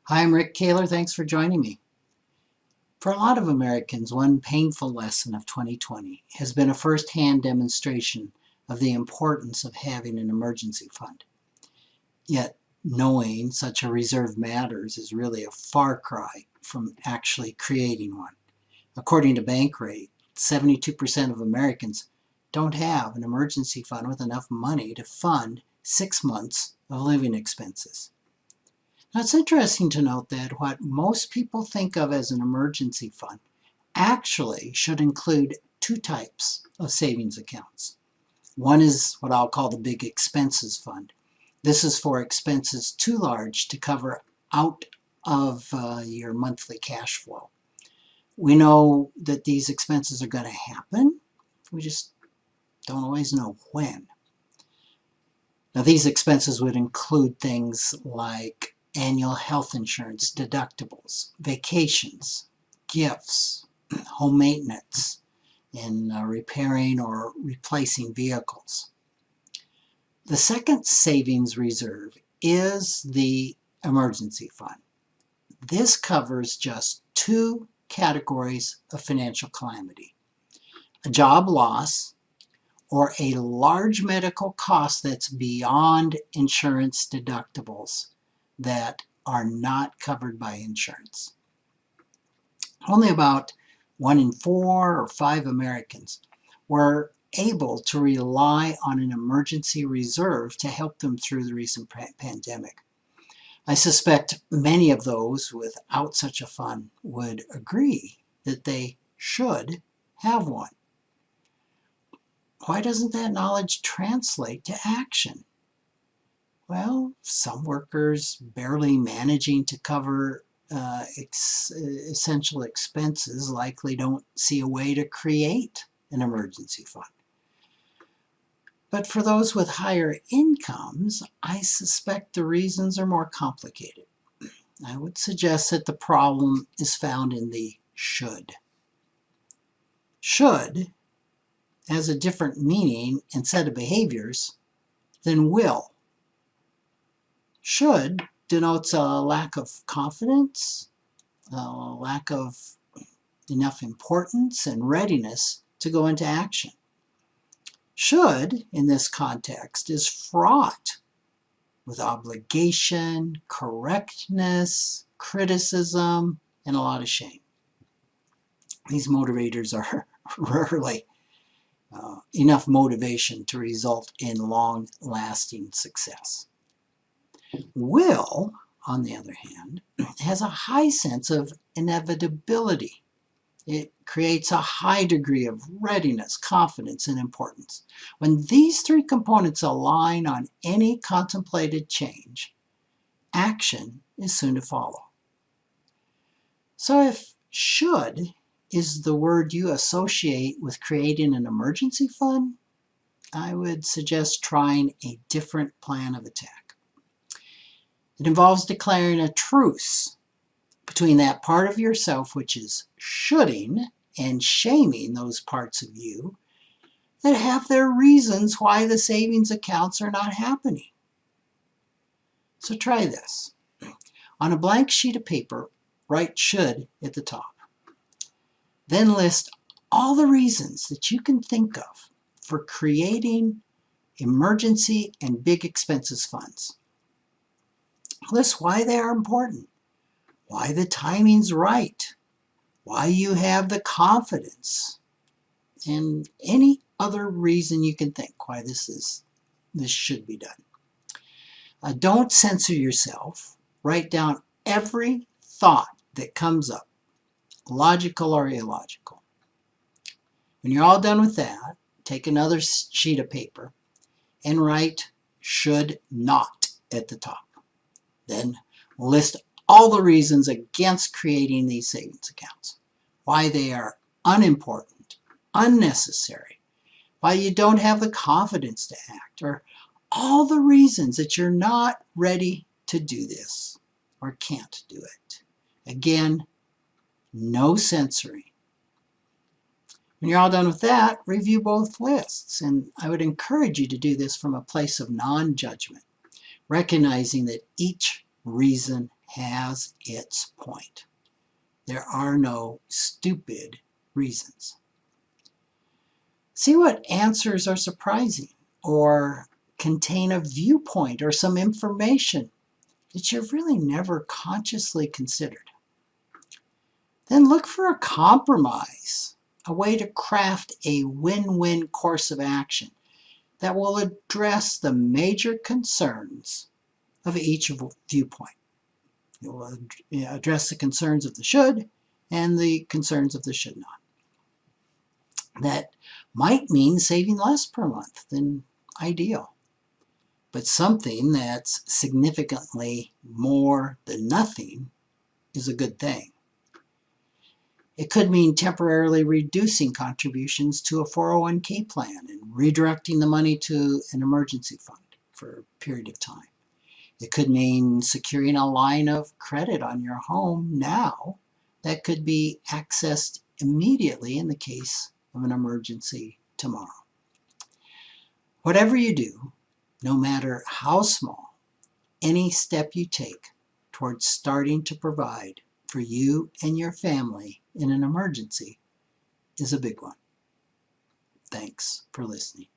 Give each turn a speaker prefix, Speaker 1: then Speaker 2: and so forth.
Speaker 1: Hi, I'm Rick Kaler. Thanks for joining me. For a lot of Americans, one painful lesson of 2020 has been a first-hand demonstration of the importance of having an emergency fund. Yet, knowing such a reserve matters is really a far cry from actually creating one. According to Bankrate, 72% of Americans don't have an emergency fund with enough money to fund 6 months of living expenses. Now, it's interesting to note that what most people think of as an emergency fund actually should include two types of savings accounts. One is what I'll call the big expenses fund. This is for expenses too large to cover out of your monthly cash flow. We know that these expenses are going to happen. We just don't always know when. Now, these expenses would include things like annual health insurance, deductibles, vacations, gifts, home maintenance, and repairing or replacing vehicles. The second savings reserve is the emergency fund. This covers just two categories of financial calamity: a job loss or a large medical cost that's beyond insurance deductibles that are not covered by insurance. Only about 1 in 4 or 5 Americans were able to rely on an emergency reserve to help them through the recent pandemic. I suspect many of those without such a fund would agree that they should have one. Why doesn't that knowledge translate to action? Well, some workers barely managing to cover essential expenses likely don't see a way to create an emergency fund. But for those with higher incomes, I suspect the reasons are more complicated. I would suggest that the problem is found in the should. Should has a different meaning and set of behaviors than will. Should denotes a lack of confidence, a lack of enough importance and readiness to go into action. Should, in this context, is fraught with obligation, correctness, criticism, and a lot of shame. These motivators are rarely enough motivation to result in long-lasting success. Will, on the other hand, has a high sense of inevitability. It creates a high degree of readiness, confidence, and importance. When these three components align on any contemplated change, action is soon to follow. So if should is the word you associate with creating an emergency fund, I would suggest trying a different plan of attack. It involves declaring a truce between that part of yourself which is shoulding and shaming those parts of you that have their reasons why the savings accounts are not happening. So try this. On a blank sheet of paper, write should at the top. Then list all the reasons that you can think of for creating emergency and big expenses funds. List why they are important, why the timing's right, why you have the confidence, and any other reason you can think why this should be done. Don't censor yourself. Write down every thought that comes up, logical or illogical. When you're all done with that, take another sheet of paper and write should not at the top. Then list all the reasons against creating these savings accounts, why they are unimportant, unnecessary, why you don't have the confidence to act, or all the reasons that you're not ready to do this or can't do it. Again, no censoring. When you're all done with that, review both lists, and I would encourage you to do this from a place of non-judgment, recognizing that each reason has its point. There are no stupid reasons. See what answers are surprising or contain a viewpoint or some information that you've really never consciously considered. Then look for a compromise, a way to craft a win-win course of action that will address the major concerns of each viewpoint. It will address the concerns of the should and the concerns of the should not. That might mean saving less per month than ideal, but something that's significantly more than nothing is a good thing. It could mean temporarily reducing contributions to a 401k plan and redirecting the money to an emergency fund for a period of time. It could mean securing a line of credit on your home now that could be accessed immediately in the case of an emergency tomorrow. Whatever you do, no matter how small, any step you take towards starting to provide for you and your family in an emergency is a big one. Thanks for listening.